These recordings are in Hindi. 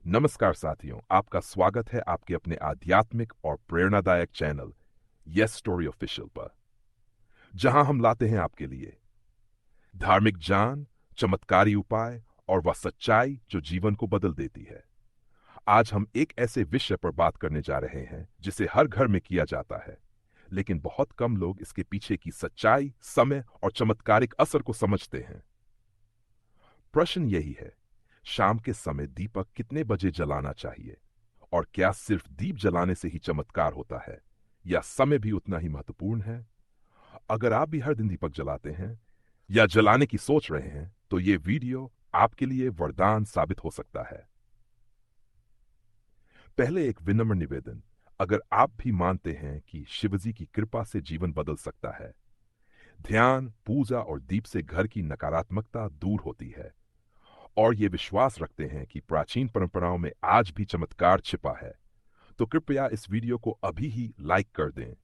नमस्कार साथियों, आपका स्वागत है आपके अपने आध्यात्मिक और प्रेरणादायक चैनल यस स्टोरी ऑफिशियल पर, जहां हम लाते हैं आपके लिए धार्मिक ज्ञान, चमत्कारी उपाय और वह सच्चाई जो जीवन को बदल देती है। आज हम एक ऐसे विषय पर बात करने जा रहे हैं जिसे हर घर में किया जाता है, लेकिन बहुत कम लोग इसके पीछे की सच्चाई, समय और चमत्कारिक असर को समझते हैं। प्रश्न यही है, शाम के समय दीपक कितने बजे जलाना चाहिए? और क्या सिर्फ दीप जलाने से ही चमत्कार होता है या समय भी उतना ही महत्वपूर्ण है? अगर आप भी हर दिन दीपक जलाते हैं या जलाने की सोच रहे हैं तो ये वीडियो आपके लिए वरदान साबित हो सकता है। पहले एक विनम्र निवेदन, अगर आप भी मानते हैं कि शिवजी की कृपा से जीवन बदल सकता है, ध्यान, पूजा और दीप से घर की नकारात्मकता दूर होती है और ये विश्वास रखते हैं कि प्राचीन परंपराओं में आज भी चमत्कार छिपा है, तो कृपया इस वीडियो को अभी ही लाइक कर दें।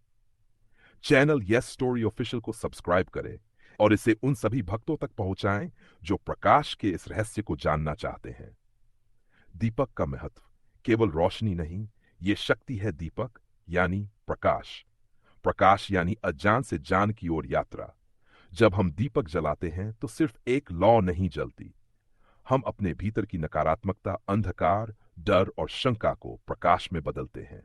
चैनल यस स्टोरी ऑफिशियल को सब्सक्राइब करें और इसे उन सभी भक्तों तक पहुंचाएं जो प्रकाश के इस रहस्य को जानना चाहते हैं। दीपक का महत्व केवल रोशनी नहीं, ये शक्ति है। दीपक यानी प्रकाश, प्रकाश यानी अज्ञान से ज्ञान की ओर यात्रा। जब हम दीपक जलाते हैं तो सिर्फ एक लौ नहीं जलती, हम अपने भीतर की नकारात्मकता, अंधकार, डर और शंका को प्रकाश में बदलते हैं।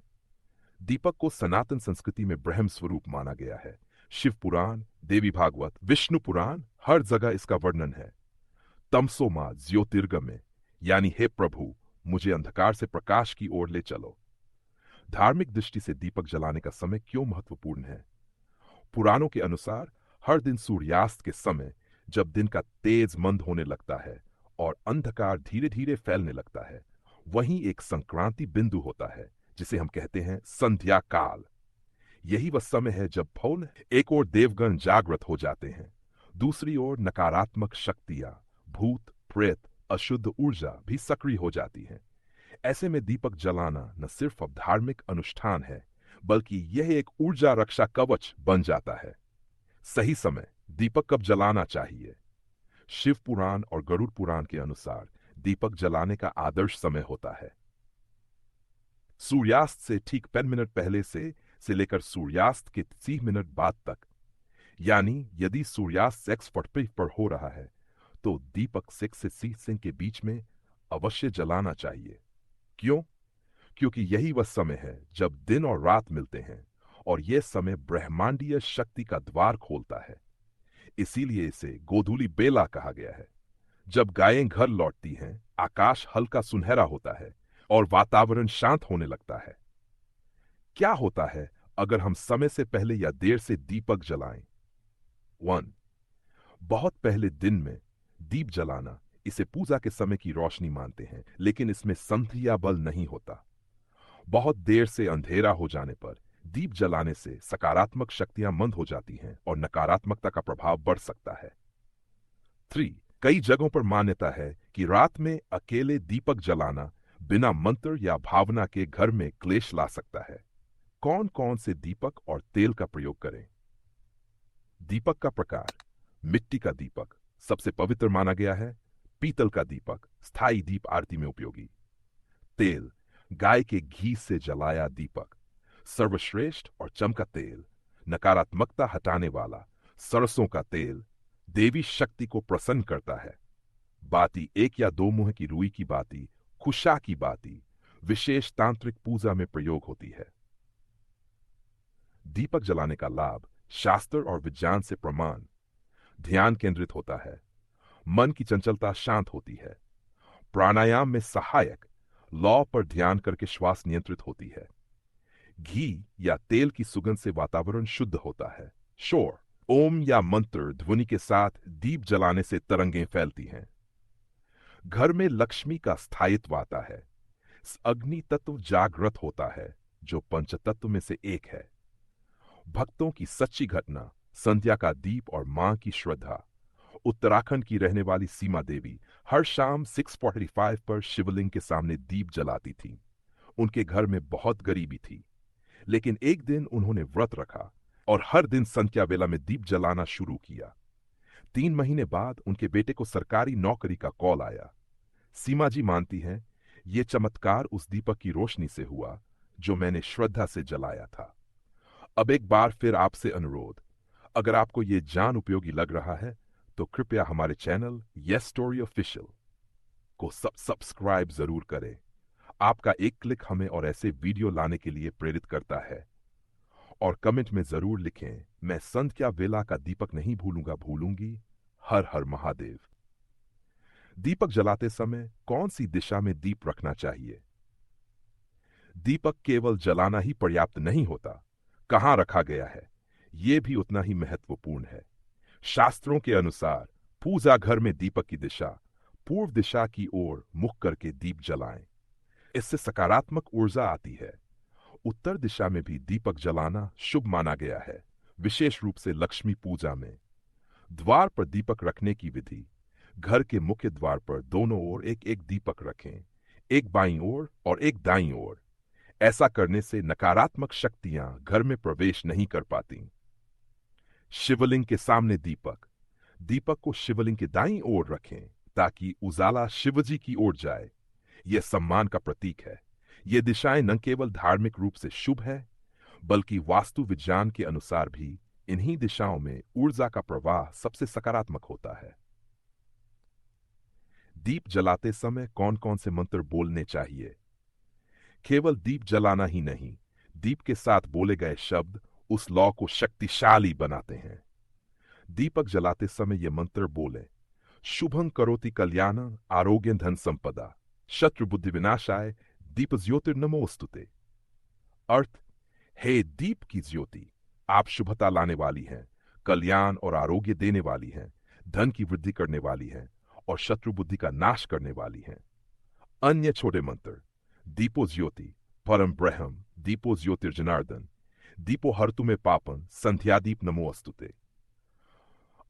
दीपक को सनातन संस्कृति में ब्रह्म स्वरूप माना गया है। शिव पुराण, देवी भागवत, विष्णु पुराण, हर जगह इसका वर्णन है। तमसो मां ज्योतिर्गमय यानी हे प्रभु, मुझे अंधकार से प्रकाश की ओर ले चलो। धार्मिक दृष्टि से दीपक जलाने का समय क्यों महत्वपूर्ण है? पुराणों के अनुसार हर दिन सूर्यास्त के समय, जब दिन का तेज मंद होने लगता है और अंधकार धीरे धीरे फैलने लगता है, वहीं एक संक्रांति बिंदु होता है जिसे हम कहते हैं संध्या काल। यही वह समय है जब फौन एक ओर देवगण जागृत हो जाते हैं, दूसरी ओर नकारात्मक शक्तियां, भूत प्रेत, अशुद्ध ऊर्जा भी सक्रिय हो जाती हैं। ऐसे में दीपक जलाना न सिर्फ अब धार्मिक अनुष्ठान है, बल्कि यह एक ऊर्जा रक्षा कवच बन जाता है। सही समय दीपक कब जलाना चाहिए? शिव पुराण और गरुड़ पुराण के अनुसार दीपक जलाने का आदर्श समय होता है सूर्यास्त से ठीक 5 मिनट पहले से लेकर सूर्यास्त के 30 मिनट बाद तक। यानी यदि सूर्यास्त 6:40 पर हो रहा है तो दीपक 6 से 6 के बीच में अवश्य जलाना चाहिए। क्यों? क्योंकि यही वह समय है जब दिन और रात मिलते हैं और यह समय ब्रह्मांडीय शक्ति का द्वार खोलता है। इसीलिए इसे गोधूली बेला कहा गया है। जब गायें घर लौटती हैं, आकाश हल्का सुनहरा होता है और वातावरण शांत होने लगता है। क्या होता है अगर हम समय से पहले या देर से दीपक जलाएं? 1. बहुत पहले दिन में दीप जलाना, इसे पूजा के समय की रोशनी मानते हैं, लेकिन इसमें संध्या बल नहीं होता। बहुत देर से अंधेरा हो जाने पर दीप जलाने से सकारात्मक शक्तियां मंद हो जाती हैं और नकारात्मकता का प्रभाव बढ़ सकता है। 3. कई जगहों पर मान्यता है कि रात में अकेले दीपक जलाना बिना मंत्र या भावना के घर में क्लेश ला सकता है। कौन कौन से दीपक और तेल का प्रयोग करें? दीपक का प्रकार: मिट्टी का दीपक सबसे पवित्र माना गया है। पीतल का दीपक स्थायी दीप आरती में उपयोगी। तेल: गाय के घी से जलाया दीपक सर्वश्रेष्ठ और चमका तेल, नकारात्मकता हटाने वाला। सरसों का तेल देवी शक्ति को प्रसन्न करता है। बाती: 1 या 2 मुंह की रुई की बाती, कुशा की बाती, विशेष तांत्रिक पूजा में प्रयोग होती है। दीपक जलाने का लाभ: शास्त्र और विज्ञान से प्रमाण। ध्यान केंद्रित होता है, मन की चंचलता शांत होती है। प्राणायाम में सहायक, लौ पर ध्यान करके श्वास नियंत्रित होती है। घी या तेल की सुगंध से वातावरण शुद्ध होता है। शोर: ओम या मंत्र ध्वनि के साथ दीप जलाने से तरंगें फैलती हैं। घर में लक्ष्मी का स्थायित्व आता है। अग्नि तत्व जागृत होता है, जो पंचतत्व में से एक है। भक्तों की सच्ची घटना: संध्या का दीप और मां की श्रद्धा। उत्तराखंड की रहने वाली सीमा देवी हर शाम 6:45 पर शिवलिंग के सामने दीप जलाती थीं। उनके घर में बहुत गरीबी थी, लेकिन एक दिन उन्होंने व्रत रखा और हर दिन संध्या वेला में दीप जलाना शुरू किया। 3 महीने बाद उनके बेटे को सरकारी नौकरी का कॉल आया। सीमा जी मानती हैं, ये चमत्कार उस दीपक की रोशनी से हुआ जो मैंने श्रद्धा से जलाया था। अब एक बार फिर आपसे अनुरोध, अगर आपको ये जान उपयोगी लग रहा है तो कृपया हमारे चैनल यस स्टोरी ऑफिशियल को सब्सक्राइब जरूर करें। आपका एक क्लिक हमें और ऐसे वीडियो लाने के लिए प्रेरित करता है। और कमेंट में जरूर लिखें, मैं संध्या वेला का दीपक नहीं भूलूंगा भूलूंगी। हर हर महादेव। दीपक जलाते समय कौन सी दिशा में दीप रखना चाहिए? दीपक केवल जलाना ही पर्याप्त नहीं होता, कहां रखा गया है यह भी उतना ही महत्वपूर्ण है। शास्त्रों के अनुसार पूजा घर में दीपक की दिशा पूर्व दिशा की ओर मुख करके दीप जलाएं। इससे सकारात्मक ऊर्जा आती है। उत्तर दिशा में भी दीपक जलाना शुभ माना गया है, विशेष रूप से लक्ष्मी पूजा में। द्वार पर दीपक रखने की विधि: घर के मुख्य द्वार पर दोनों ओर एक एक दीपक रखें, एक बाईं ओर और एक दाईं ओर। ऐसा करने से नकारात्मक शक्तियां घर में प्रवेश नहीं कर पाती। शिवलिंग के सामने दीपक: दीपक को शिवलिंग के दाईं ओर रखें ताकि उजाला शिवजी की ओर जाए। यह सम्मान का प्रतीक है। ये दिशाएं न केवल धार्मिक रूप से शुभ है, बल्कि वास्तु विज्ञान के अनुसार भी इन्हीं दिशाओं में ऊर्जा का प्रवाह सबसे सकारात्मक होता है। दीप जलाते समय कौन कौन से मंत्र बोलने चाहिए? केवल दीप जलाना ही नहीं, दीप के साथ बोले गए शब्द उस लौ को शक्तिशाली बनाते हैं। दीपक जलाते समय ये मंत्र बोले: शुभं करोति कल्याणं आरोग्यं धन संपदा शत्रु बुद्धि विनाशाय दीप ज्योतिर्नमोस्तुते। अर्थ: हे दीप की ज्योति, आप शुभता लाने वाली हैं, कल्याण और आरोग्य देने वाली हैं, धन की वृद्धि करने वाली हैं और शत्रु बुद्धि का नाश करने वाली हैं। अन्य छोटे मंत्र: दीपो ज्योति परम ब्रह्म दीपो ज्योतिर्जनार्दन दीपो हरतु में पापन संध्यादीप नमोस्तुते।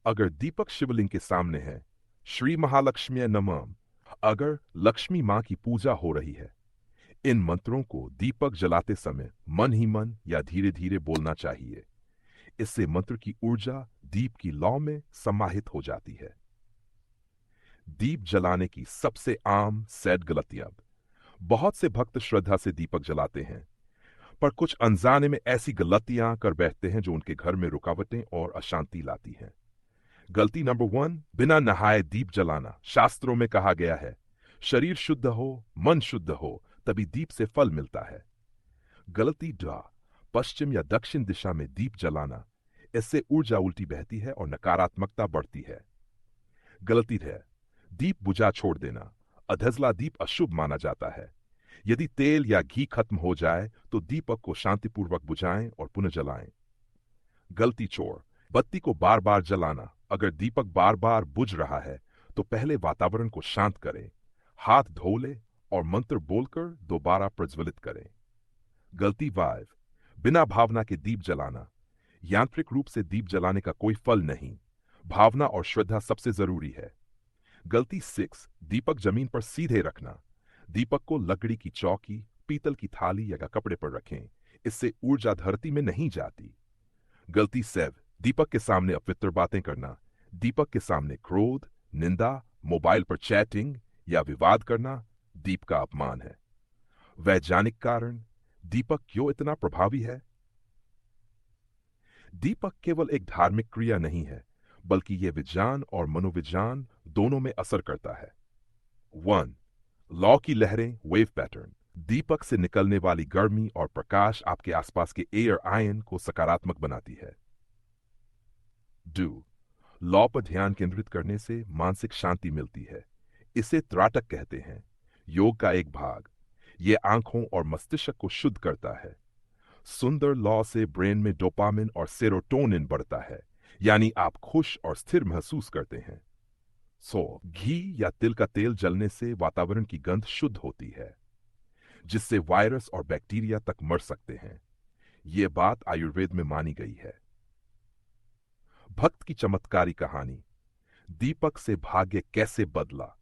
अगर दीपक शिवलिंग के सामने है, श्री महालक्ष्मी नमः। अगर लक्ष्मी मां की पूजा हो रही है, इन मंत्रों को दीपक जलाते समय मन ही मन या धीरे धीरे बोलना चाहिए। इससे मंत्र की ऊर्जा दीप की लौ में समाहित हो जाती है। दीप जलाने की सबसे आम सैद गलतियां: बहुत से भक्त श्रद्धा से दीपक जलाते हैं, पर कुछ अनजाने में ऐसी गलतियां कर बैठते हैं जो उनके घर में रुकावटें और अशांति लाती हैं। गलती नंबर 1, बिना नहाए दीप जलाना। शास्त्रों में कहा गया है, शरीर शुद्ध हो, मन शुद्ध हो, तभी दीप से फल मिलता है। गलती 2, पश्चिम या दक्षिण दिशा में दीप जलाना। इससे ऊर्जा उल्टी बहती है और नकारात्मकता बढ़ती है। गलती 3, दीप बुझा छोड़ देना। अधजला दीप अशुभ माना जाता है। यदि तेल या घी खत्म हो जाए तो दीपक को शांतिपूर्वक बुझाएं और पुनः जलाएं। गलती 4, बत्ती को बार बार जलाना। अगर दीपक बार बार बुझ रहा है तो पहले वातावरण को शांत करें, हाथ धो ले और मंत्र बोलकर दोबारा प्रज्वलित करें। गलती 5, बिना भावना के दीप जलाना। यांत्रिक रूप से दीप जलाने का कोई फल नहीं, भावना और श्रद्धा सबसे जरूरी है। गलती 6, दीपक जमीन पर सीधे रखना। दीपक को लकड़ी की चौकी, पीतल की थाली या कपड़े पर रखें, इससे ऊर्जा धरती में नहीं जाती। गलती 7, दीपक के सामने अपवित्र बातें करना। दीपक के सामने क्रोध, निंदा, मोबाइल पर चैटिंग या विवाद करना दीप का अपमान है। वैज्ञानिक कारण: दीपक क्यों इतना प्रभावी है? दीपक केवल एक धार्मिक क्रिया नहीं है, बल्कि यह विज्ञान और मनोविज्ञान दोनों में असर करता है। 1, लौ की लहरें, वेव पैटर्न। दीपक से निकलने वाली गर्मी और प्रकाश आपके आसपास के एयर आयन को सकारात्मक बनाती है। 2, लौ पर ध्यान केंद्रित करने से मानसिक शांति मिलती है। इसे त्राटक कहते हैं, योग का एक भाग। यह आंखों और मस्तिष्क को शुद्ध करता है। सुंदर लौ से ब्रेन में डोपामिन और सेरोटोनिन बढ़ता है, यानी आप खुश और स्थिर महसूस करते हैं। घी या तिल का तेल जलने से वातावरण की गंध शुद्ध होती है, जिससे वायरस और बैक्टीरिया तक मर सकते हैं। यह बात आयुर्वेद में मानी गई है। भक्त की चमत्कारी कहानी: दीपक से भाग्य कैसे बदला।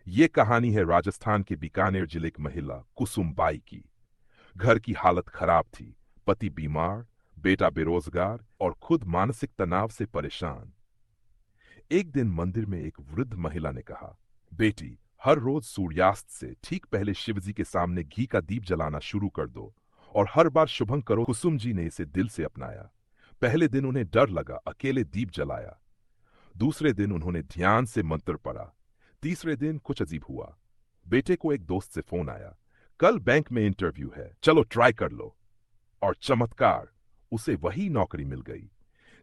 यह कहानी है राजस्थान के बीकानेर जिले की महिला कुसुम बाई की। घर की हालत खराब थी, पति बीमार, बेटा बेरोजगार और खुद मानसिक तनाव से परेशान। एक दिन मंदिर में एक वृद्ध महिला ने कहा, बेटी, हर रोज सूर्यास्त से ठीक पहले शिवजी के सामने घी का दीप जलाना शुरू कर दो और हर बार शुभं करो। कुसुम जी ने इसे दिल से अपनाया। पहले दिन उन्हें डर लगा, अकेले दीप जलाया। दूसरे दिन उन्होंने ध्यान से मंत्र पढ़ा। तीसरे दिन कुछ अजीब हुआ। बेटे को एक दोस्त से फोन आया, कल बैंक में इंटरव्यू है, चलो ट्राई कर लो। और चमत्कार, उसे वही नौकरी मिल गई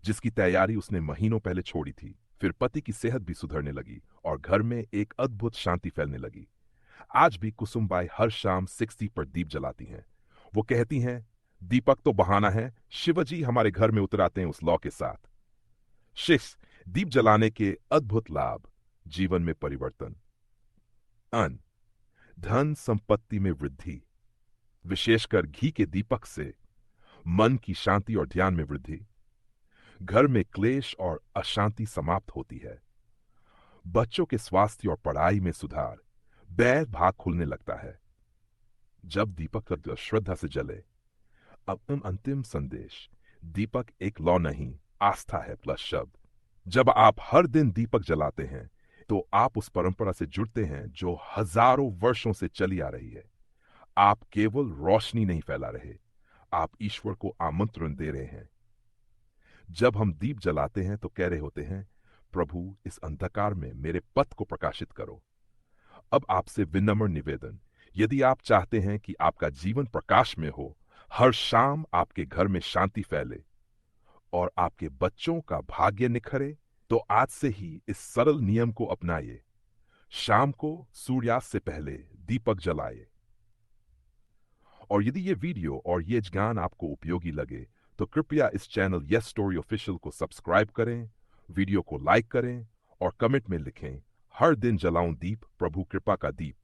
जिसकी तैयारी उसने महीनों पहले छोड़ी थी। फिर पति की सेहत भी सुधरने लगी और घर में एक अद्भुत शांति फैलने लगी। आज भी कुसुमबाई हर शाम 60 पर दीप जलाती हैं। वो कहती हैं, दीपक तो बहाना है, शिवजी हमारे घर में उतराते हैं उस लौ के साथ। शिष, दीप जलाने के अद्भुत लाभ। जीवन में परिवर्तन। अन्न, धन संपत्ति में वृद्धि, विशेषकर घी के दीपक से मन की शांति और ध्यान में वृद्धि। घर में क्लेश और अशांति समाप्त होती है। बच्चों के स्वास्थ्य और पढ़ाई में सुधार। बैर भाग खुलने लगता है जब दीपक श्रद्धा से जले। अब अंतिम संदेश, दीपक एक लौ नहीं, आस्था है प्लस शब्द। जब आप हर दिन दीपक जलाते हैं तो आप उस परंपरा से जुड़ते हैं जो हजारों वर्षों से चली आ रही है। आप केवल रोशनी नहीं फैला रहे, आप ईश्वर को आमंत्रण दे रहे हैं। जब हम दीप जलाते हैं तो कह रहे होते हैं, प्रभु इस अंधकार में मेरे पथ को प्रकाशित करो। अब आपसे विनम्र निवेदन, यदि आप चाहते हैं कि आपका जीवन प्रकाश में हो, हर शाम आपके घर में शांति फैले और आपके बच्चों का भाग्य निखरे, तो आज से ही इस सरल नियम को अपनाइए। शाम को सूर्यास्त से पहले दीपक जलाए। और यदि ये वीडियो और ये ज्ञान आपको उपयोगी लगे तो कृपया इस चैनल यस स्टोरी ऑफिशियल को सब्सक्राइब करें, वीडियो को लाइक करें और कमेंट में लिखें, हर दिन जलाऊं दीप, प्रभु कृपा का दीप।